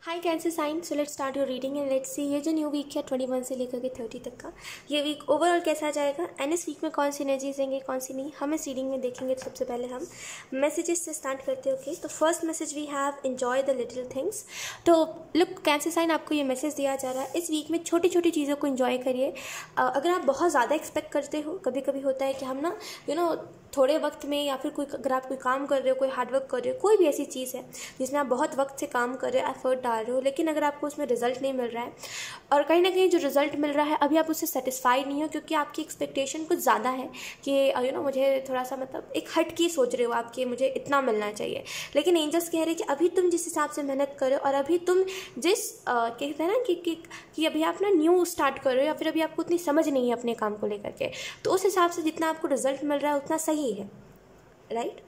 High cancer sign, so let's start your reading and let's see ये जो new week है 21 से लेकर के 30 तक का ये वीक ओवरऑल कैसा जाएगा एंड इस वीक में कौन सी एनर्जीज रहेंगे कौन सी नहीं हम इस रीडिंग में देखेंगे। तो सबसे पहले हम मैसेजेस से स्टार्ट करते हैं। ओके, तो first message we have enjoy the little things. तो लुक कैंसर साइन, आपको ये मैसेज दिया जा रहा है इस वीक में छोटी छोटी चीज़ों को एंजॉय करिए। अगर आप बहुत ज़्यादा एक्सपेक्ट करते हो, कभी कभी होता है कि हम ना थोड़े वक्त में या फिर कोई अगर आप कोई काम कर रहे हो, कोई हार्डवर्क कर रहे हो, कोई भी ऐसी चीज़ है जिसमें आप बहुत वक्त से काम कर रहे हो, एफर्ट डाल रहे हो, लेकिन अगर आपको उसमें रिजल्ट नहीं मिल रहा है और कहीं ना कहीं जो रिजल्ट मिल रहा है अभी आप उससे सेटिस्फाइड नहीं हो क्योंकि आपकी एक्सपेक्टेशन कुछ ज़्यादा है कि मुझे थोड़ा सा एक हट के सोच रहे हो आप कि मुझे इतना मिलना चाहिए। लेकिन एंजल्स कह रहे हैं कि अभी तुम जिस हिसाब से मेहनत करो और अभी तुम जिस कहते हैं ना कि अभी आप ना न्यू स्टार्ट कर रहे हो या फिर अभी आपको उतनी समझ नहीं है अपने काम को लेकर के, तो उस हिसाब से जितना आपको रिजल्ट मिल रहा है उतना सही है, राइट।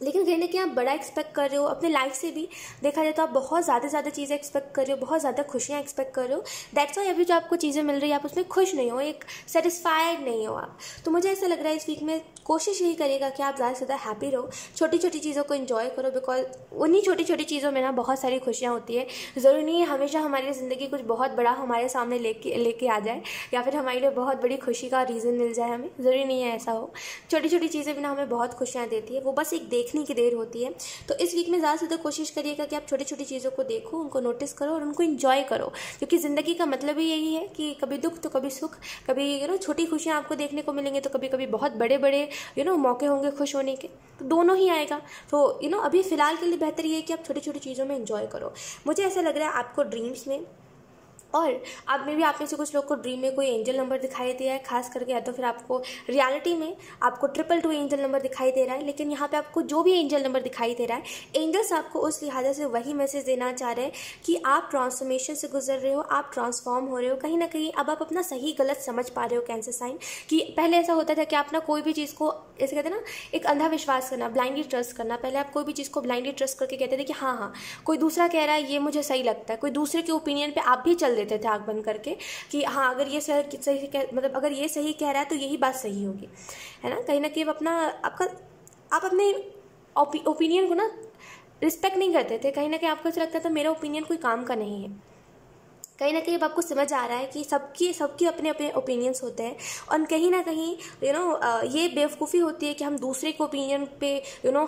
लेकिन कहीं ना कहीं आप बड़ा एक्सपेक्ट कर रहे हो अपने लाइफ से भी देखा जाए तो आप बहुत ज़्यादा चीज़ें एक्सपेक्ट कर रहे हो, बहुत ज़्यादा खुशियाँ एक्सपेक्ट कर रहे हो। दैट्स वाई अभी जो आपको चीज़ें मिल रही है आप उसमें खुश नहीं हो, एक सेटिस्फाइड नहीं हो आप। तो मुझे ऐसा लग रहा है इस वीक में कोशिश यही करेगा कि आप ज़्यादा से ज़्यादा हैप्पी रहो, छोटी छोटी चीज़ों को एंजॉय करो, बिकॉज उन्हीं छोटी छोटी चीज़ों में ना बहुत सारी खुशियाँ होती है। ज़रूरी नहीं है हमेशा हमारी ज़िंदगी कुछ बहुत बड़ा हमारे सामने लेके आ जाए या फिर हमारे लिए बहुत बड़ी खुशी का रीज़न मिल जाए, हमें ज़रूरी नहीं है ऐसा हो। छोटी छोटी चीज़ें भी ना हमें बहुत खुशियाँ देती है, वो बस एक देखने की देर होती है। तो इस वीक में ज़्यादा से ज़्यादा कोशिश करिएगा कि आप छोटी छोटी चीज़ों को देखो, उनको नोटिस करो और उनको एंजॉय करो, क्योंकि ज़िंदगी का मतलब ही यही है कि कभी दुख तो कभी सुख, कभी छोटी खुशियाँ आपको देखने को मिलेंगे तो कभी कभी बहुत बड़े बड़े मौके होंगे खुश होने के, तो दोनों ही आएगा। तो अभी फ़िलहाल के लिए बेहतर ये है कि आप छोटी छोटी चीज़ों में एंजॉय करो। मुझे ऐसा लग रहा है आपको ड्रीम्स में और आप में से कुछ लोग को ड्रीम में कोई एंजल नंबर दिखाई दिया है खास करके, या तो फिर आपको रियलिटी में आपको 222 एंजल नंबर दिखाई दे रहा है। लेकिन यहाँ पे आपको जो भी एंजल नंबर दिखाई दे रहा है, एंजल्स आपको उस लिहाजा से वही मैसेज देना चाह रहे हैं कि आप ट्रांसफॉर्मेशन से गुजर रहे हो, आप ट्रांसफॉर्म हो रहे हो। कहीं ना कहीं अब आप अपना सही गलत समझ पा रहे हो कैंसर साइन। कि पहले ऐसा होता था कि आप ना कोई भी चीज़ को ऐसे कहते हैं ना, एक अंधा विश्वास करना, ब्लाइंडली ट्रस्ट करना। पहले आप कोई भी चीज़ को ब्लाइंडली ट्रस्ट करके कहते थे कि हाँ कोई दूसरा कह रहा है ये मुझे सही लगता है, कोई दूसरे के ओपिनियन पे आप भी चल देते थे आँख बंद करके कि हाँ अगर ये सही अगर ये सही कह रहा है तो यही बात सही होगी, है ना। कहीं ना कहीं आप अपने ओपिनियन को ना रिस्पेक्ट नहीं करते थे। कहीं ना कहीं आपको ऐसा लगता था मेरा ओपिनियन कोई काम का नहीं है। कहीं ना कहीं अब आपको समझ आ रहा है कि सबके अपने अपने ओपिनियंस होते हैं और कहीं ना कहीं ये बेवकूफ़ी होती है कि हम दूसरे के ओपिनियन पे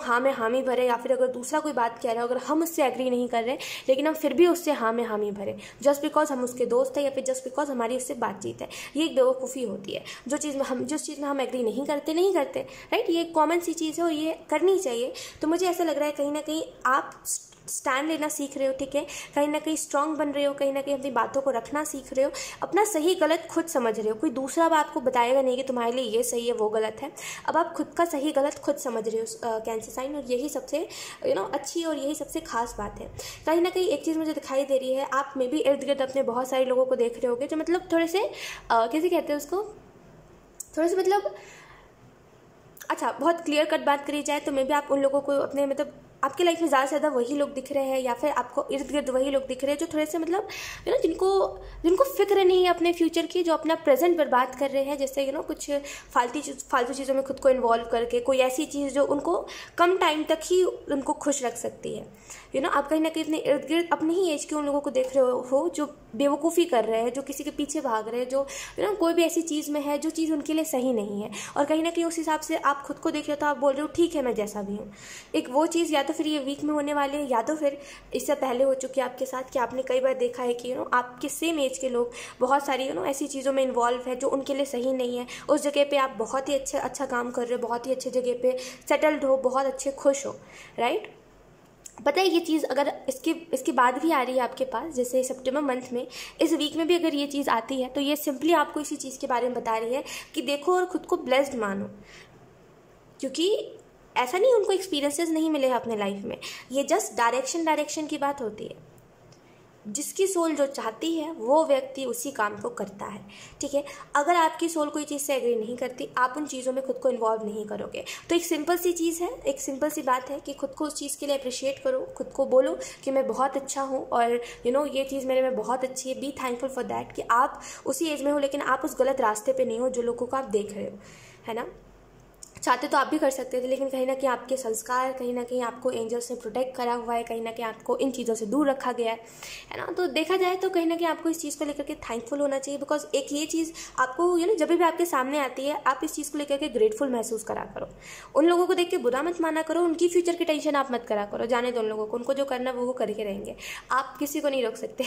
हाँ में हामी भरे, या फिर अगर दूसरा कोई बात कह रहा है अगर हम उससे एग्री नहीं कर रहे लेकिन हम फिर भी उससे हाँ में हामी भरे जस्ट बिकॉज हम उसके दोस्त हैं या फिर जस्ट बिकॉज हमारी उससे बातचीत है। ये एक बेवकूफ़ी होती है। जिस चीज़ में हम एग्री नहीं करते राइट, ये एक कॉमन सी चीज़ है और ये करनी चाहिए। तो मुझे ऐसा लग रहा है कहीं ना कहीं आप स्टैंड लेना सीख रहे हो, ठीक है, कहीं ना कहीं स्ट्रांग बन रहे हो, कहीं ना कहीं अपनी बातों को रखना सीख रहे हो, अपना सही गलत खुद समझ रहे हो। कोई दूसरा अब आपको बताएगा नहीं कि तुम्हारे लिए ये सही है वो गलत है। अब आप खुद का सही गलत खुद समझ रहे हो कैंसर साइन, और यही सबसे अच्छी और यही सबसे खास बात है। कहीं ना कहीं एक चीज़ मुझे दिखाई दे रही है, आप में भी इर्द गिर्द अपने बहुत सारे लोगों को देख रहे होगे जो थोड़े से कैसे कहते हैं उसको, थोड़े से अच्छा बहुत क्लियर कट बात करी जाए तो मे भी आप उन लोगों को अपने आपके लाइफ में ज़्यादा से ज़्यादा वही लोग दिख रहे हैं या फिर आपको इर्द गिर्द वही लोग दिख रहे हैं जो थोड़े से जिनको फिक्र नहीं है अपने फ्यूचर की, जो अपना प्रेजेंट बर्बाद कर रहे हैं, जैसे कुछ फालतू चीज़ों में खुद को इन्वॉल्व करके कोई ऐसी चीज़ जो उनको कम टाइम तक ही उनको खुश रख सकती है। आप कहीं ना कहीं अपने इर्द गिर्द अपने ही एज के उन लोगों को देख रहे हो जो बेवकूफ़ी कर रहे हैं, जो किसी के पीछे भाग रहे हैं, जो कोई भी ऐसी चीज़ में है जो चीज़ उनके लिए सही नहीं है। और कहीं ना कहीं उस हिसाब से आप खुद को देख रहे हो तो आप बोल रहे हो ठीक है मैं जैसा भी हूँ। एक वो चीज़ या तो फिर ये वीक में होने वाले हैं या तो फिर इससे पहले हो चुकी है आपके साथ कि आपने कई बार देखा है कि आपके सेम एज के लोग बहुत सारी ऐसी चीज़ों में इन्वॉल्व है जो उनके लिए सही नहीं है। उस जगह पे आप बहुत ही अच्छा काम कर रहे हो, बहुत ही अच्छे जगह पे सेटल्ड हो, बहुत अच्छे खुश हो, राइट। पता है ये चीज़ अगर इसके बाद भी आ रही है आपके पास, जैसे सितंबर मंथ में इस वीक में भी अगर ये चीज़ आती है तो ये सिंपली आपको इसी चीज़ के बारे में बता रही है कि देखो और खुद को ब्लेस्ड मानो, क्योंकि ऐसा नहीं उनको एक्सपीरियंसेस नहीं मिले हैं अपने लाइफ में। ये जस्ट डायरेक्शन की बात होती है। जिसकी सोल जो चाहती है वो व्यक्ति उसी काम को करता है, ठीक है। अगर आपकी सोल कोई चीज़ से एग्री नहीं करती, आप उन चीज़ों में खुद को इन्वॉल्व नहीं करोगे। तो एक सिंपल सी चीज़ है, एक सिंपल सी बात है कि खुद को उस चीज़ के लिए अप्रिशिएट करो, खुद को बोलो कि मैं बहुत अच्छा हूँ और ये चीज़ मेरे में बहुत अच्छी है। बी थैंकफुल फॉर दैट कि आप उसी एज में हो लेकिन आप उस गलत रास्ते पर नहीं हो जो लोगों को आप देख रहे हो, है ना। चाहते तो आप भी कर सकते थे, लेकिन कहीं ना कहीं आपके संस्कार, कहीं ना कहीं आपको एंजल्स ने प्रोटेक्ट करा हुआ है, कहीं ना कहीं आपको इन चीज़ों से दूर रखा गया है ना। तो देखा जाए तो कहीं ना कहीं आपको इस चीज़ को लेकर के थैंकफुल होना चाहिए, बिकॉज एक ये चीज़ आपको जब भी आपके सामने आती है, आप इस चीज़ को लेकर के ग्रेटफुल महसूस करा करो। उन लोगों को देख के बुरा मत माना करो, उनकी फ्यूचर की टेंशन आप मत करा करो, जाने दो उन लोगों को, उनको जो करना वो करके रहेंगे, आप किसी को नहीं रोक सकते।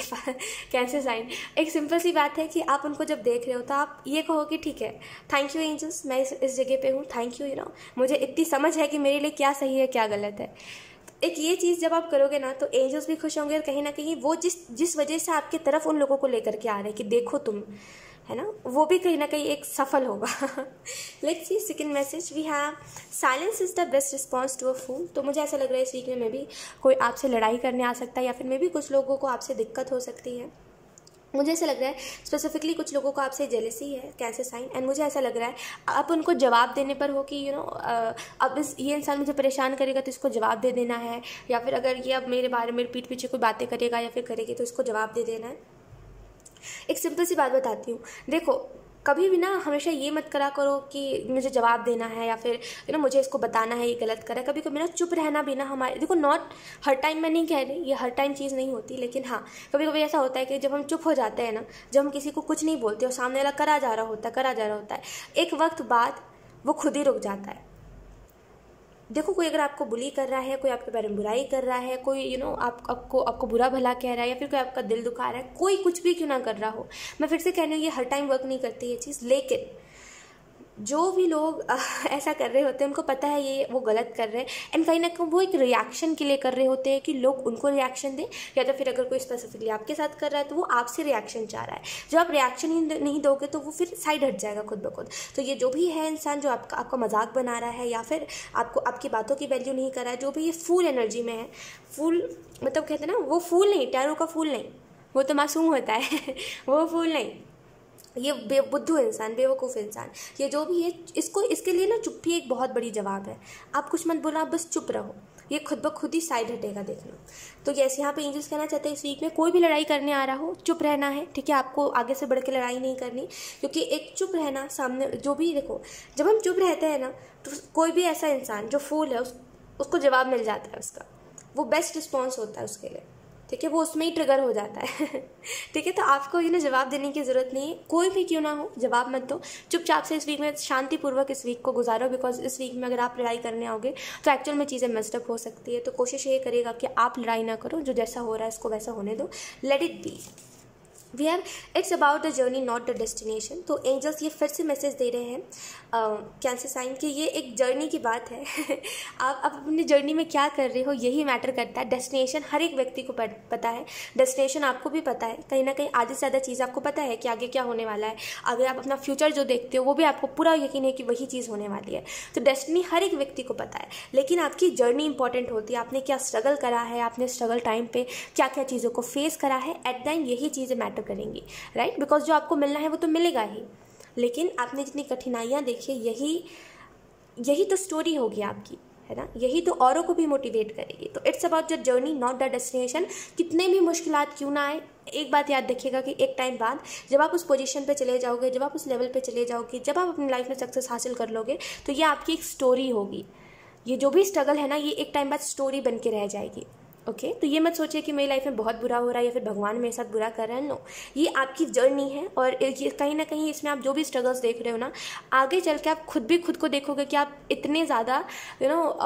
कैंसर साइन एक सिंपल सी बात है कि आप उनको जब देख रहे हो तो आप ये कहो कि ठीक है, थैंक यू एंजल्स, मैं इस जगह पे हूँ, थैंक यू मुझे इतनी समझ है कि मेरे लिए क्या सही है क्या गलत है। एक ये चीज़ जब आप करोगे ना तो एंजल्स भी खुश होंगे, और कहीं ना कहीं वो जिस वजह से आपके तरफ उन लोगों को लेकर के आ रहे हैं कि देखो तुम, है ना, वो भी कहीं ना कहीं एक सफल होगा। Let's see second message. We have silence is the best response to a fool. तो मुझे ऐसा लग रहा है इस वीक में भी कोई आपसे लड़ाई करने आ सकता है, या फिर मे भी कुछ लोगों को आपसे दिक्कत हो सकती है। मुझे ऐसा लग रहा है स्पेसिफिकली कुछ लोगों को आपसे जेलसी है, कैंसर साइन, एंड मुझे ऐसा लग रहा है आप उनको जवाब देने पर हो कि अब ये इंसान मुझे परेशान करेगा तो इसको जवाब दे देना है, या फिर अगर ये अब मेरे बारे में पीठ पीछे कोई बातें करेगा या फिर करेगी तो इसको जवाब दे देना है। एक सिंपल सी बात बताती हूँ, देखो कभी भी ना हमेशा ये मत करा करो कि मुझे जवाब देना है या फिर मुझे इसको बताना है ये गलत करा है। कभी कभी ना चुप रहना भी ना हमारे, देखो नॉट हर टाइम, मैं नहीं कह रही ये हर टाइम चीज़ नहीं होती, लेकिन हाँ कभी कभी ऐसा होता है कि जब हम चुप हो जाते हैं ना, जब हम किसी को कुछ नहीं बोलते और सामने वाला करा जा रहा होता है, एक वक्त बाद वो खुद ही रुक जाता है। देखो कोई अगर आपको बुली कर रहा है, कोई आपके बारे में बुराई कर रहा है, कोई आपको बुरा भला कह रहा है, या फिर कोई आपका दिल दुखा रहा है, कोई कुछ भी क्यों ना कर रहा हो, मैं फिर से कह रही हूँ ये हर टाइम वर्क नहीं करती ये चीज़, लेकिन जो भी लोग ऐसा कर रहे होते हैं उनको पता है ये वो गलत कर रहे हैं, एंड कहीं ना कहीं वो एक रिएक्शन के लिए कर रहे होते हैं कि लोग उनको रिएक्शन दें, या तो फिर अगर कोई स्पेसिफिकली आपके साथ कर रहा है तो वो आपसे रिएक्शन चाह रहा है। जब आप रिएक्शन ही नहीं दोगे तो वो फिर साइड हट जाएगा खुद ब खुद। तो ये जो भी है इंसान जो आपका मजाक बना रहा है या फिर आपकी बातों की वैल्यू नहीं कर रहा है, जो भी ये फूल एनर्जी में है, फूल मतलब कहते हैं ना, वो फूल नहीं, टैरो का फूल नहीं, वो तो मासूम होता है वो फूल नहीं, ये बेबुद्धू इंसान, बेवकूफ़ इंसान, ये जो भी है इसके लिए ना चुप्पी एक बहुत बड़ी जवाब है। आप कुछ मत बोलो, आप बस चुप रहो, ये खुद ब खुद ही साइड हटेगा, देखना। तो जैसे यहाँ पे एंजल्स कहना चाहते हैं इस वीक में कोई भी लड़ाई करने आ रहा हो, चुप रहना है, ठीक है, आपको आगे से बढ़ के लड़ाई नहीं करनी, क्योंकि एक चुप रहना सामने जो भी, देखो जब हम चुप रहते हैं ना तो कोई भी ऐसा इंसान जो फूल है उसको जवाब मिल जाता है, उसका वो बेस्ट रिस्पॉन्स होता है उसके लिए, ठीक है, वो उसमें ही ट्रिगर हो जाता है। ठीक है, तो आपको जवाब देने की ज़रूरत नहीं है, कोई भी क्यों ना हो जवाब मत दो, चुपचाप से इस वीक में शांतिपूर्वक इस वीक को गुजारो, बिकॉज इस वीक में अगर आप लड़ाई करने आओगे तो एक्चुअल में चीज़ें मेस्डअप हो सकती है। तो कोशिश ये करेगा कि आप लड़ाई ना करो, जो जैसा हो रहा है इसको वैसा होने दो, let it be. We have it's about the journey not the destination. तो एंजल्स ये फिर से मैसेज दे रहे हैं कैंसर साइन कि ये एक जर्नी की बात है। आप अपनी जर्नी में क्या कर रहे हो यही मैटर करता है। डेस्टिनेशन हर एक व्यक्ति को पता है, डेस्टिनेशन आपको भी पता है, कहीं ना कहीं आधे से ज़्यादा चीज़ आपको पता है कि आगे क्या होने वाला है। अगर आप अपना फ्यूचर जो देखते हो वो भी आपको पूरा यकीन है कि वही चीज़ होने वाली है। तो डेस्टिनी हर एक व्यक्ति को पता है, लेकिन आपकी जर्नी इंपॉर्टेंट होती है। आपने क्या स्ट्रगल करा है, आपने स्ट्रगल टाइम पे क्या क्या चीज़ों को फेस करा है, एट द एंड यही चीज़ें मैटर करेंगी, राइट। बिकॉज जो आपको मिलना है वो तो मिलेगा ही, लेकिन आपने जितनी कठिनाइयाँ देखी यही तो स्टोरी होगी आपकी, है ना, यही तो औरों को भी मोटिवेट करेगी। तो it's about the journey not the destination. कितने भी मुश्किलात क्यों ना आए, एक बात याद रखिएगा कि एक टाइम बाद जब आप उस पोजीशन पे चले जाओगे, जब आप उस लेवल पे चले जाओगे, जब आप अपनी लाइफ में सक्सेस हासिल कर लोगे, तो ये आपकी एक स्टोरी होगी। ये जो भी स्ट्रगल है ना, ये एक टाइम बाद स्टोरी बन के रह जाएगी। ओके, तो ये मत सोचिए कि मेरी लाइफ में बहुत बुरा हो रहा है या फिर भगवान मेरे साथ बुरा कर रहा है। नो, ये आपकी जर्नी है, और ये कहीं ना कहीं इसमें आप जो भी स्ट्रगल्स देख रहे हो ना, आगे चल के आप खुद भी खुद को देखोगे कि आप इतने ज़्यादा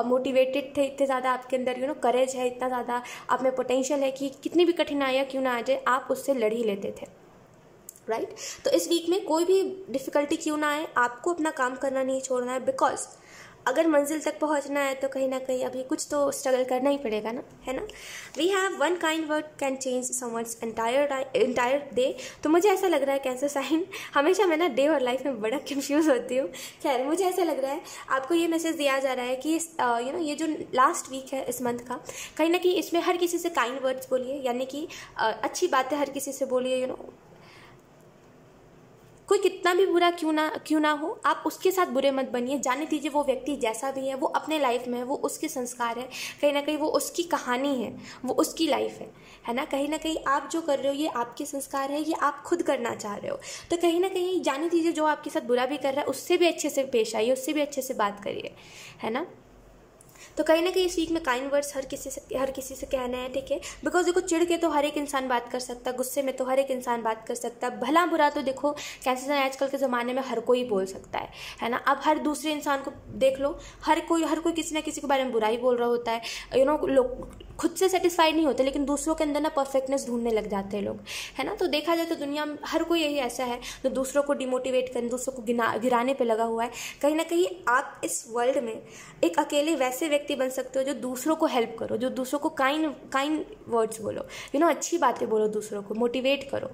मोटिवेटेड थे, इतने ज़्यादा आपके अंदर करेज है, इतना ज़्यादा आप में पोटेंशियल है कि कितनी भी कठिनाइयाँ क्यों ना आ जाए आप उससे लड़ ही लेते थे, राइट। तो इस वीक में कोई भी डिफ़िकल्टी क्यों ना आए, आपको अपना काम करना नहीं छोड़ना है, बिकॉज अगर मंजिल तक पहुंचना है तो कहीं ना कहीं अभी कुछ तो स्ट्रगल करना ही पड़ेगा ना, है ना। We have one kind word can change someone's entire day. तो मुझे ऐसा लग रहा है कैंसर साइन, हमेशा मैं ना डे और लाइफ में बड़ा कंफ्यूज होती हूँ। खैर, मुझे ऐसा लग रहा है आपको ये मैसेज दिया जा रहा है कि ये जो लास्ट वीक है इस मंथ का, कहीं ना कहीं इसमें हर किसी से काइंड वर्ड्स बोलिए, यानी कि अच्छी बातें हर किसी से बोलिए, कोई कितना भी बुरा क्यों ना हो, आप उसके साथ बुरे मत बनिए। जाने दीजिए वो व्यक्ति जैसा भी है, वो अपने लाइफ में है, वो उसके संस्कार है, कहीं ना कहीं वो उसकी कहानी है, वो उसकी लाइफ है ना। कहीं ना कहीं आप जो कर रहे हो ये आपके संस्कार है, ये आप खुद करना चाह रहे हो। तो कहीं ना कहीं जाने दीजिए, जो आपके साथ बुरा भी कर रहा है उससे भी अच्छे से पेश आइए, उससे भी अच्छे से बात करिए, है ना। तो कहीं ना कहीं इस वीक में काइंड वर्ड्स हर किसी से कहना है, ठीक है। बिकॉज देखो, चिढ़ के तो हर एक इंसान बात कर सकता है, गुस्से में तो हर एक इंसान बात कर सकता है, भला बुरा तो देखो कैंसर साइन आजकल के ज़माने में हर कोई बोल सकता है ना। अब हर दूसरे इंसान को देख लो, हर कोई किसी ना किसी के बारे में बुराई बोल रहा होता है, लोग खुद से सेटिस्फाइड नहीं होते, लेकिन दूसरों के अंदर ना परफेक्टनेस ढूंढने लग जाते हैं लोग, है ना। तो देखा जाए तो दुनिया में हर कोई यही ऐसा है जो दूसरों को डिमोटिवेट करने, दूसरों को गिराने पे लगा हुआ है। कहीं ना कहीं आप इस वर्ल्ड में एक अकेले वैसे व्यक्ति बन सकते हो जो दूसरों को हेल्प करो, जो दूसरों को काइंड वर्ड्स बोलो, अच्छी बातें बोलो, दूसरों को मोटिवेट करो।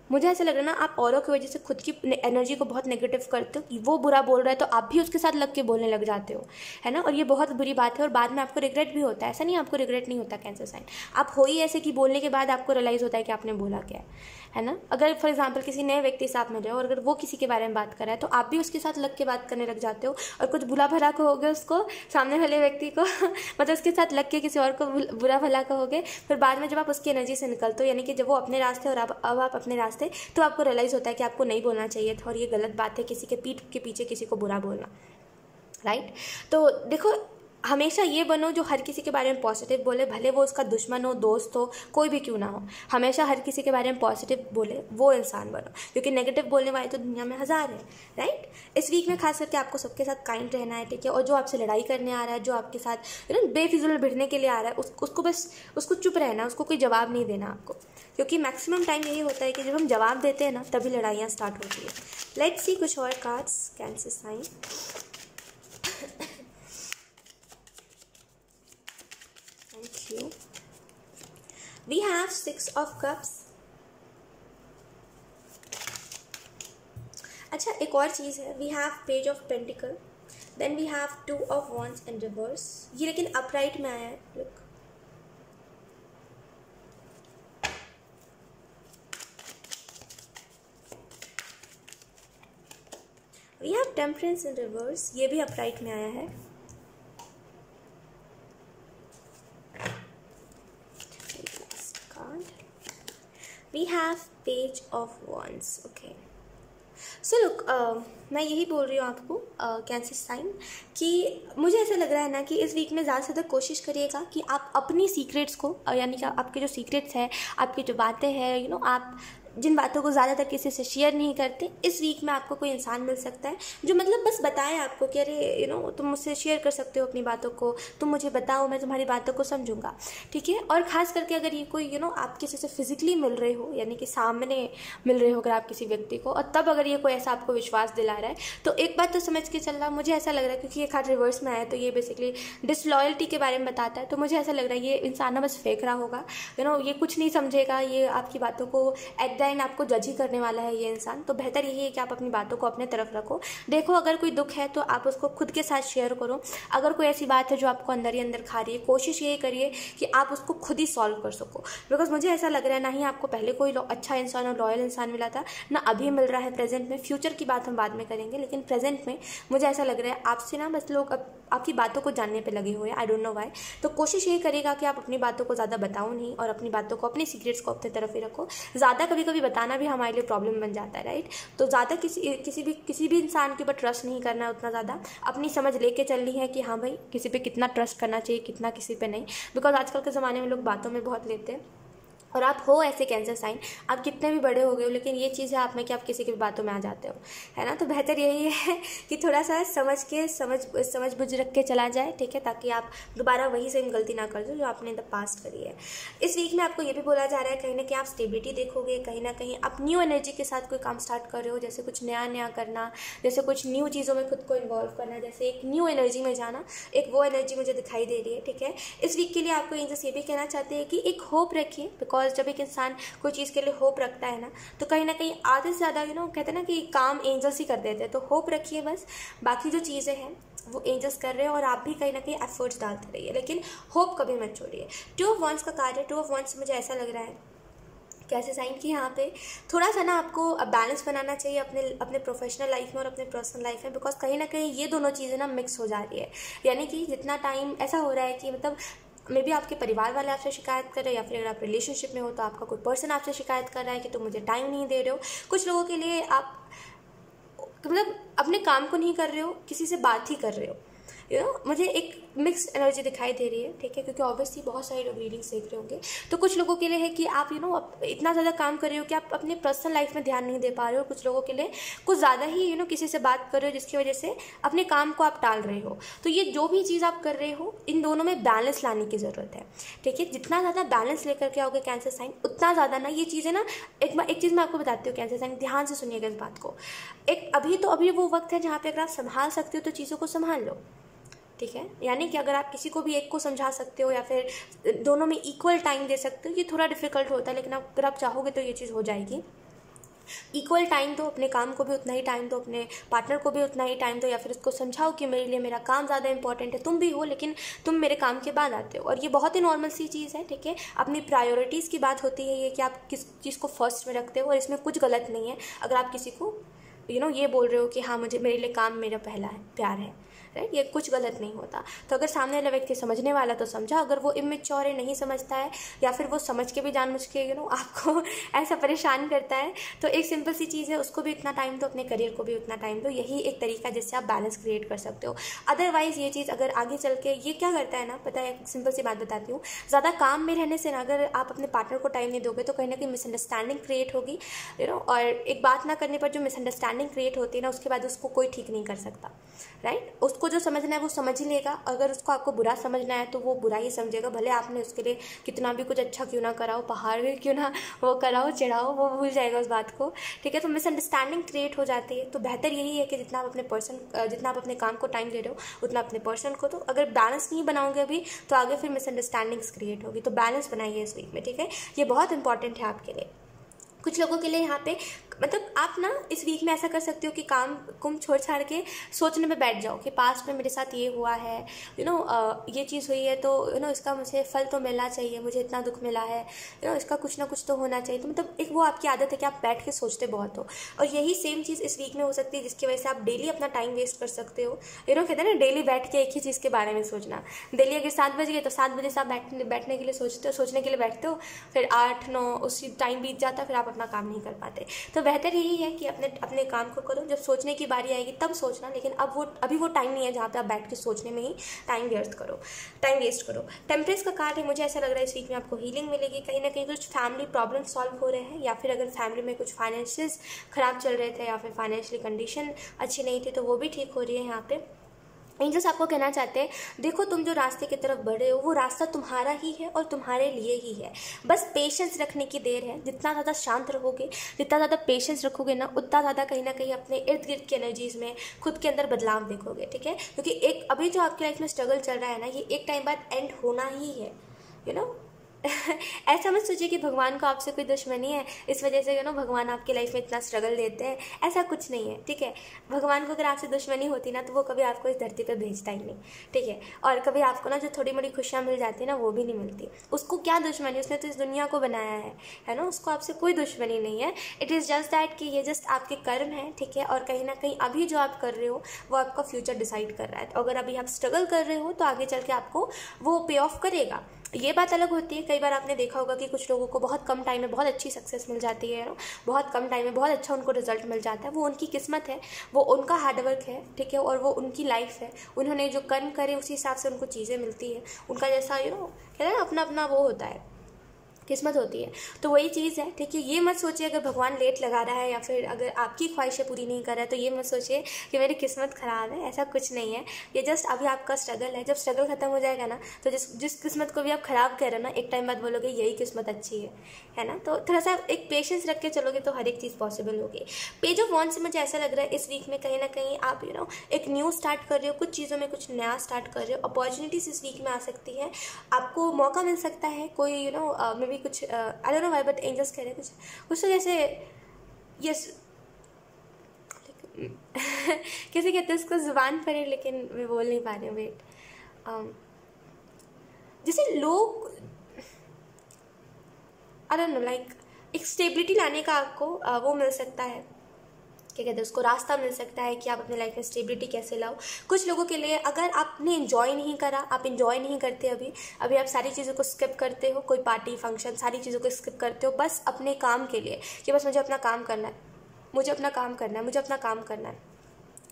मुझे ऐसा लग रहा है ना, आप औरों की वजह से खुद की एनर्जी को बहुत नेगेटिव करते हो कि वो बुरा बोल रहा है तो आप भी उसके साथ लग के बोलने लग जाते हो, है ना। और ये बहुत बुरी बात है और बाद में आपको रिग्रेट भी होता है। ऐसा नहीं आपको रिग्रेट नहीं होता कैंसर साइन, आप हो ही ऐसे कि बोलने के बाद आपको रियलाइज़ होता है कि आपने बोला क्या है ना। अगर फॉर एग्जाम्पल किसी नए व्यक्ति से आप मिल रहे हो और अगर वो किसी के बारे में बात कर रहा है तो आप भी उसके साथ लग के बात करने लग जाते हो और कुछ बुरा भला कहोगे उसको, सामने वाले व्यक्ति को मतलब उसके साथ लग के किसी और को बुरा भला कहोगे। फिर बाद में जब आप उसकी एनर्जी से निकलते हो, यानी कि जब वो अपने रास्ते और अब आप अपने रास्ते, तो आपको रियलाइज़ होता है कि आपको नहीं बोलना चाहिए था और ये गलत बात है किसी के पीठ के पीछे किसी को बुरा बोलना, राइट। तो देखो, हमेशा ये बनो जो हर किसी के बारे में पॉजिटिव बोले, भले वो उसका दुश्मन हो, दोस्त हो, कोई भी क्यों ना हो, हमेशा हर किसी के बारे में पॉजिटिव बोले, वो इंसान बनो। क्योंकि नेगेटिव बोलने वाले तो दुनिया में हज़ार हैं, राइट। इस वीक में खास करके आपको सबके साथ काइंड रहना है, ठीक है। और जो आपसे लड़ाई करने आ रहा है, जो आपके साथ बेफिजुल भिड़ने के लिए आ रहा है, उसको चुप रहना, उसको कोई जवाब नहीं देना आपको। क्योंकि मैक्सिमम टाइम यही होता है कि जब हम जवाब देते हैं ना, तभी लड़ाइयाँ स्टार्ट होती है। लेट्स सी कुछ और cards cancer sign. We have 6 of Cups. अच्छा, एक और चीज़ है, we have Page of Pentacle, then we have 2 of Wands in reverse. ये लेकिन upright में आया है, look. We have Temperance in reverse, ये भी upright में आया है. We have Page of Wands. Okay. So look, मैं यही बोल रही हूँ आपको कैंसर साइन कि मुझे ऐसा लग रहा है ना कि इस वीक में ज़्यादा से ज़्यादा कोशिश करिएगा कि आप अपनी सीक्रेट्स को, यानी कि आपके जो सीक्रेट्स है, आपकी जो बातें हैं, आप जिन बातों को ज़्यादातर किसी से शेयर नहीं करते, इस वीक में आपको कोई इंसान मिल सकता है जो मतलब बस बताए आपको कि अरे तुम मुझसे शेयर कर सकते हो अपनी बातों को, तुम मुझे बताओ, मैं तुम्हारी बातों को समझूंगा, ठीक है। और ख़ास करके अगर ये कोई आप किसी से फिजिकली मिल रहे हो, यानी कि सामने मिल रहे हो अगर आप किसी व्यक्ति को, और तब अगर ये कोई ऐसा आपको विश्वास दिला रहा है, तो एक बात तो समझ के चल रहा, मुझे ऐसा लग रहा है क्योंकि ये कार्ड रिवर्स में आया तो ये बेसिकली डिसलॉयल्टी के बारे में बताता है। तो मुझे ऐसा लग रहा है ये इंसान ना बस फेंक रहा होगा, ये कुछ नहीं समझेगा, ये आपकी बातों को एट द एंड आपको जज करने वाला है ये इंसान। तो बेहतर यही है कि आप अपनी बातों को अपने तरफ रखो। देखो, अगर कोई दुख है तो आप उसको खुद के साथ शेयर करो। अगर कोई ऐसी बात है जो आपको अंदर ही अंदर खा रही है, कोशिश यही करिए कि आप उसको खुद ही सॉल्व कर सको। बिकॉज मुझे ऐसा लग रहा है ना ही आपको पहले कोई अच्छा इंसान और लॉयल इंसान मिला था, ना अभी मिल रहा है प्रेजेंट में। फ्यूचर की बात हम बाद में करेंगे, लेकिन प्रेजेंट में मुझे ऐसा लग रहा है आपसे ना बस लोग आपकी बातों को जानने पे लगे हुए हैं। आई डोंट नो व्हाई। तो कोशिश यही करेगा कि आप अपनी बातों को ज़्यादा बताओ नहीं, और अपनी बातों को, अपनी सीक्रेट्स को अपनी तरफ ही रखो। ज़्यादा कभी कभी बताना भी हमारे लिए प्रॉब्लम बन जाता है, राइट। तो ज़्यादा किसी भी इंसान के ऊपर ट्रस्ट नहीं करना है उतना ज़्यादा। अपनी समझ लेके चलनी है कि हाँ भाई, किसी पे कितना ट्रस्ट करना चाहिए, कितना किसी पे नहीं। बिकॉज आजकल के ज़माने में लोग बातों में बहुत लेते हैं। और आप हो ऐसे कैंसर साइन, आप कितने भी बड़े हो गए हो, लेकिन ये चीज़ है आप में कि आप किसी की बातों में आ जाते हो, है ना। तो बेहतर यही है कि थोड़ा सा समझ बुझ रख के चला जाए, ठीक है, ताकि आप दोबारा वही सेम गलती ना कर दो जो आपने द पास्ट करी है। इस वीक में आपको ये भी बोला जा रहा है कहीं ना कहीं आप स्टेबिलिटी देखोगे, कहीं ना कहीं आप न्यू एनर्जी के साथ कोई काम स्टार्ट कर रहे हो, जैसे कुछ नया करना, जैसे कुछ न्यू चीज़ों में खुद को इन्वॉल्व करना, जैसे एक न्यू एनर्जी में जाना, एक वो एनर्जी मुझे दिखाई दे रही है, ठीक है। इस वीक के लिए आपको एंजल्स ये भी कहना चाहते हैं कि एक होप रखिए। बिकॉज जब एक इंसान कोई चीज़ के लिए होप रखता है ना, तो कहीं ना कहीं आधे से ज़्यादा कहते हैं ना कि काम एंजल्स ही कर देते हैं। तो होप रखिए बस, बाकी जो चीज़ें हैं वो एंजल्स कर रहे हैं और आप भी कहीं ना कहीं एफर्ट्स डालते रहिए, लेकिन होप कभी मत छोड़िए। 2 ऑफ वॉन्ड्स का कार्ड है। 2 ऑफ वॉन्ड्स मुझे ऐसा लग रहा है कैसे साइन कि यहाँ पे थोड़ा सा ना आपको बैलेंस बनाना चाहिए अपने अपने प्रोफेशनल लाइफ में और अपने पर्सनल लाइफ में, बिकॉज कहीं ना कहीं ये दोनों चीज़ें ना मिक्स हो जा रही है। यानी कि जितना टाइम ऐसा हो रहा है कि मतलब मे बी आपके परिवार वाले आपसे शिकायत कर रहे हैं, या फिर अगर आप रिलेशनशिप में हो तो आपका कोई पर्सन आपसे शिकायत कर रहा है कि तुम मुझे टाइम नहीं दे रहे हो। कुछ लोगों के लिए आप मतलब अपने काम को नहीं कर रहे हो, किसी से बात ही कर रहे हो। मुझे एक मिक्स्ड एनर्जी दिखाई दे रही है, ठीक है, क्योंकि ऑब्वियसली बहुत सारे लोग रीडिंग्स देख रहे होंगे। तो कुछ लोगों के लिए है कि आप इतना ज़्यादा काम कर रहे हो कि आप अपने पर्सनल लाइफ में ध्यान नहीं दे पा रहे हो। कुछ लोगों के लिए कुछ ज़्यादा ही किसी से बात कर रहे हो, जिसकी वजह से अपने काम को आप टाल रहे हो। तो ये जो भी चीज़ आप कर रहे हो, इन दोनों में बैलेंस लाने की ज़रूरत है, ठीक है। जितना ज़्यादा बैलेंस लेकर के आओगे कैंसर साइन, उतना ज़्यादा ना ये चीज़ें ना, एक चीज़ मैं आपको बताती हूँ कैंसर साइन, ध्यान से सुनिएगा इस बात को। अभी वो वक्त है जहाँ पे अगर आप संभाल सकते हो तो चीज़ों को संभाल लो, ठीक है। यानी कि अगर आप किसी को भी एक को समझा सकते हो या फिर दोनों में इक्वल टाइम दे सकते हो, ये थोड़ा डिफिकल्ट होता है, लेकिन अगर आप चाहोगे तो ये चीज़ हो जाएगी। इक्वल टाइम दो, अपने काम को भी उतना ही टाइम दो, अपने पार्टनर को भी उतना ही टाइम दो, या फिर उसको समझाओ कि मेरे लिए मेरा काम ज़्यादा इंपॉर्टेंट है। तुम भी हो, लेकिन तुम मेरे काम के बाद आते हो, और ये बहुत ही नॉर्मल सी चीज़ है, ठीक है। अपनी प्रायोरिटीज़ की बात होती है ये कि आप किस चीज़ को फर्स्ट में रखते हो, और इसमें कुछ गलत नहीं है अगर आप किसी को ये बोल रहे हो कि हाँ मेरे लिए काम मेरा पहला है, प्यार है, राइट। ये कुछ गलत नहीं होता। तो अगर सामने वाला व्यक्ति समझने वाला तो समझा, अगर वो इमेच्योर है, नहीं समझता है, या फिर वो समझ के भी जानबूझ के आपको ऐसा परेशान करता है, तो एक सिंपल सी चीज़ है, उसको भी इतना टाइम दो, अपने करियर को भी उतना टाइम दो। यही एक तरीका जिससे आप बैलेंस क्रिएट कर सकते हो। अदरवाइज ये चीज़ अगर आगे चल के ये क्या करता है ना, पता है, एक सिंपल सी बात बताती हूँ, ज़्यादा काम में रहने से ना, अगर आप अपने पार्टनर को टाइम नहीं दोगे तो कहीं ना कहीं मिसअंडरस्टैंडिंग क्रिएट होगी, और एक बात ना करने पर जो मिसअंडरस्टैंडिंग क्रिएट होती है ना, उसके बाद उसको कोई ठीक नहीं कर सकता, राइट। उसको जो समझना है वो समझ ही लेगा। अगर उसको आपको बुरा समझना है तो वो बुरा ही समझेगा, भले आपने उसके लिए कितना भी कुछ अच्छा क्यों ना कराओ, पहाड़ भी क्यों ना वो कराओ, चढ़ाओ, वो भूल जाएगा उस बात को, ठीक है। तो मिसअंडरस्टैंडिंग क्रिएट हो जाती है। तो बेहतर यही है कि जितना आप अपने काम को टाइम दे रहे हो उतना अपने पर्सन को दो। अगर बैलेंस नहीं बनाओगे अभी तो आगे फिर मिसअंडरस्टैंडिंग्स क्रिएट होगी। तो बैलेंस बनाइए इस वीक में, ठीक है। ये बहुत इंपॉर्टेंट है आपके लिए। कुछ लोगों के लिए यहाँ पे मतलब आप ना इस वीक में ऐसा कर सकते हो कि काम कुम छोड़ छाड़ के सोचने में बैठ जाओ कि पास्ट में मेरे साथ ये हुआ है, ये चीज़ हुई है, तो इसका मुझे फल तो मिलना चाहिए, मुझे इतना दुख मिला है, इसका कुछ ना कुछ तो होना चाहिए। तो मतलब एक वो आपकी आदत है कि आप बैठ के सोचते बहुत हो, और यही सेम चीज़ इस वीक में हो सकती है, जिसकी वजह से आप डेली अपना टाइम वेस्ट कर सकते हो। कहते हैं ना, डेली बैठ के एक ही चीज़ के बारे में सोचना। डेली अगर 7 बज गए तो 7 बजे से आप बैठने के लिए सोचने के लिए बैठते हो, फिर 8-9 उसी टाइम बीत जाता है, फिर आप अपना काम नहीं कर पाते। तो बेहतर यही है कि अपने काम को करो, जब सोचने की बारी आएगी तब सोचना, लेकिन अभी वो टाइम नहीं है जहाँ पे आप बैठ के सोचने में ही टाइम वेस्ट करो। टेम्परेचर का कार्ड है, मुझे ऐसा लग रहा है इस वीक में आपको हीलिंग मिलेगी। कहीं ना कहीं कुछ फैमिली प्रॉब्लम सॉल्व हो रहे हैं, या फिर अगर फैमिली में कुछ फाइनेंशियल्स खराब चल रहे थे या फिर फाइनेंशियली कंडीशन अच्छी नहीं थी तो वो भी ठीक हो रही है। यहाँ पे एंजल्स आपको कहना चाहते हैं, देखो तुम जो रास्ते की तरफ बढ़ रहे हो वो रास्ता तुम्हारा ही है और तुम्हारे लिए ही है। बस पेशेंस रखने की देर है। जितना ज़्यादा शांत रहोगे, जितना ज़्यादा पेशेंस रखोगे ना, उतना ज़्यादा कहीं ना कहीं अपने इर्द गिर्द की एनर्जीज में खुद के अंदर बदलाव देखोगे, ठीक है। क्योंकि एक अभी जो आपकी लाइफ में स्ट्रगल चल रहा है ना, ये एक टाइम बाद एंड होना ही है, ऐसा मत सोचिए कि भगवान को आपसे कोई दुश्मनी है, इस वजह से भगवान आपकी लाइफ में इतना स्ट्रगल देते हैं। ऐसा कुछ नहीं है, ठीक है। भगवान को अगर आपसे दुश्मनी होती ना तो वो कभी आपको इस धरती पे भेजता ही नहीं, ठीक है। और कभी आपको ना जो थोड़ी मोड़ी खुशियाँ मिल जाती है ना, वो भी नहीं मिलती। उसको क्या दुश्मनी, उसने तो इस दुनिया को बनाया है ना, उसको आपसे कोई दुश्मनी नहीं है। इट इज़ जस्ट दैट कि ये जस्ट आपके कर्म है, ठीक है। और कहीं ना कहीं अभी जो आप कर रहे हो वो आपका फ्यूचर डिसाइड कर रहा है। तो अगर अभी आप स्ट्रगल कर रहे हो तो आगे चल के आपको वो पे ऑफ करेगा। ये बात अलग होती है, कई बार आपने देखा होगा कि कुछ लोगों को बहुत कम टाइम में बहुत अच्छी सक्सेस मिल जाती है, बहुत कम टाइम में बहुत अच्छा उनको रिजल्ट मिल जाता है। वो उनकी किस्मत है, वो उनका हार्डवर्क है, ठीक है, और वो उनकी लाइफ है। उन्होंने जो कर्म करे उसी हिसाब से उनको चीज़ें मिलती है। उनका जैसा कहते हैं अपना अपना वो होता है, किस्मत होती है। तो वही चीज़ है, ठीक है। ये मत सोचिए अगर भगवान लेट लगा रहा है या फिर अगर आपकी ख्वाहिशें पूरी नहीं कर रहा है तो ये मत सोचिए कि मेरी किस्मत ख़राब है। ऐसा कुछ नहीं है, ये जस्ट अभी आपका स्ट्रगल है। जब स्ट्रगल खत्म हो जाएगा ना तो जिस किस्मत को भी आप ख़राब कह रहे हो ना, एक टाइम बाद बोलोगे यही किस्मत अच्छी है ना। तो थोड़ा सा एक पेशेंस रख के चलोगे तो हर एक चीज़ पॉसिबल होगी। पेज ऑफ वॉन्ड्स से मुझे ऐसा लग रहा है इस वीक में कहीं ना कहीं आप एक न्यू स्टार्ट कर रहे हो, कुछ चीज़ों में कुछ नया स्टार्ट कर रहे हो। अपॉर्चुनिटीज इस वीक में आ सकती है, आपको मौका मिल सकता है। कोई मे बी कुछ I don't know why but angels कह रहे हैं कुछ तो जैसे यस कैसे कहते हैं उसको जुबान पर है लेकिन मैं बोल नहीं पा रही हूँ। वेट जैसे लोग आई डोंट नो लाइक एक स्टेबिलिटी लाने का आपको वो मिल सकता है, क्या कहते हैं उसको, रास्ता मिल सकता है कि आप अपने लाइफ में स्टेबिलिटी कैसे लाओ। कुछ लोगों के लिए अगर आपने इन्जॉय नहीं करा, आप इन्जॉय नहीं करते, अभी आप सारी चीज़ों को स्किप करते हो, कोई पार्टी फंक्शन सारी चीज़ों को स्किप करते हो बस अपने काम के लिए कि बस मुझे अपना काम करना है, मुझे अपना काम करना है, मुझे अपना काम करना है।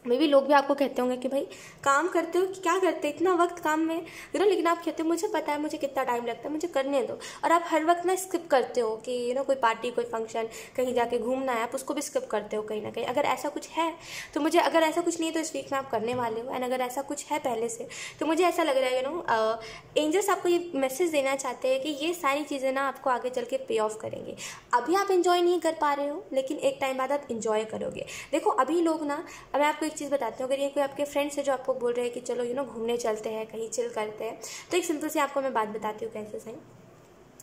मे भी लोग भी आपको कहते होंगे कि भाई काम करते हो, क्या करते हो इतना वक्त काम में, लेकिन आप कहते हो मुझे पता है मुझे कितना टाइम लगता है, मुझे करने दो। और आप हर वक्त ना स्किप करते हो कि कोई पार्टी, कोई फंक्शन, कहीं जाके घूमना है, आप उसको भी स्किप करते हो कहीं ना कहीं। अगर ऐसा कुछ है तो मुझे, अगर ऐसा कुछ नहीं है तो इस वीक में आप करने वाले हो, एंड अगर ऐसा कुछ है पहले से तो मुझे ऐसा लग रहा है एंजल्स आपको ये मैसेज देना चाहते हैं कि ये सारी चीज़ें ना आपको आगे चल के पे ऑफ करेंगे। अभी आप इन्जॉय नहीं कर पा रहे हो लेकिन एक टाइम बाद आप इन्जॉय करोगे। देखो अभी लोग ना, मैं आपको एक चीज़ बताती हूँ, अगर ये कोई आपके फ्रेंड्स है जो आपको बोल रहे हैं कि चलो घूमने चलते हैं, कहीं चिल करते हैं, तो एक सिंपल सी आपको मैं बात बताती हूँ कैसे सही।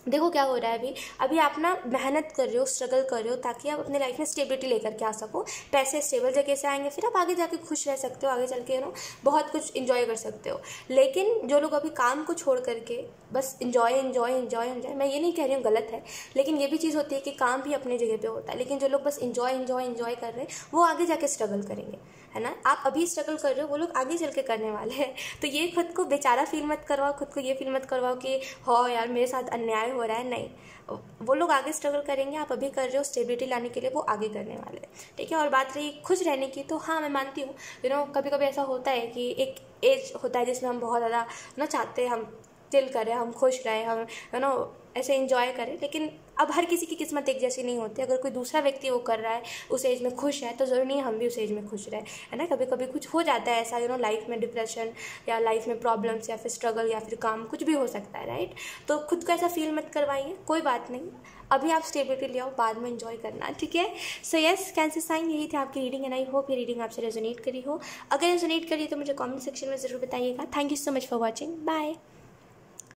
देखो क्या हो रहा है, अभी आप ना मेहनत कर रहे हो, स्ट्रगल कर रहे हो ताकि आप अपने लाइफ में स्टेबिलिटी लेकर के आ सको। पैसे स्टेबल जगह से आएंगे, फिर आप आगे जाके खुश रह सकते हो, आगे चल के बहुत कुछ इन्जॉय कर सकते हो। लेकिन जो लोग अभी काम को छोड़ करके बस इन्जॉय, मैं ये नहीं कह रही हूँ गलत है, लेकिन ये भी चीज़ होती है कि काम भी अपनी जगह पे होता है, लेकिन जो लोग बस इन्जॉय कर रहे हैं वो आगे जाके स्ट्रगल करेंगे, है ना। आप अभी स्ट्रगल कर रहे हो, वो लोग आगे चल के करने वाले हैं। तो ये खुद को बेचारा फील मत करवाओ, खुद को ये फील मत करवाओ कि हाँ यार मेरे साथ अन्याय हो रहा है, नहीं, वो लोग आगे स्ट्रगल करेंगे, आप अभी कर रहे हो स्टेबिलिटी लाने के लिए, वो आगे करने वाले हैं, ठीक है। और बात रही खुश रहने की, तो हाँ मैं मानती हूँ कभी कभी ऐसा होता है कि एक एज होता है जिसमें हम बहुत ज़्यादा चाहते हैं हम चिल करें, हम खुश रहें, हम ऐसे एंजॉय करें, लेकिन अब हर किसी की किस्मत एक जैसी नहीं होती। अगर कोई दूसरा व्यक्ति वो कर रहा है, उस एज में खुश है, तो ज़रूरी नहीं है हम भी उस एज में खुश रहें, है ना। कभी कभी कुछ हो जाता है ऐसा लाइफ में, डिप्रेशन या लाइफ में प्रॉब्लम्स या फिर स्ट्रगल या फिर काम, कुछ भी हो सकता है, राइट। तो खुद को ऐसा फील मत करवाइए, कोई बात नहीं, अभी आप स्टेबिलिटी ले आओ, बाद में एंजॉय करना, ठीक है। सो यस कैंसर साइन, यही थी आपकी रीडिंग, एंड आई होप ये रीडिंग आपसे रेजोनेट करी हो। अगर रेजोनेट करी तो मुझे कमेंट सेक्शन में ज़रूर बताइएगा। Thank you so much for watching, bye.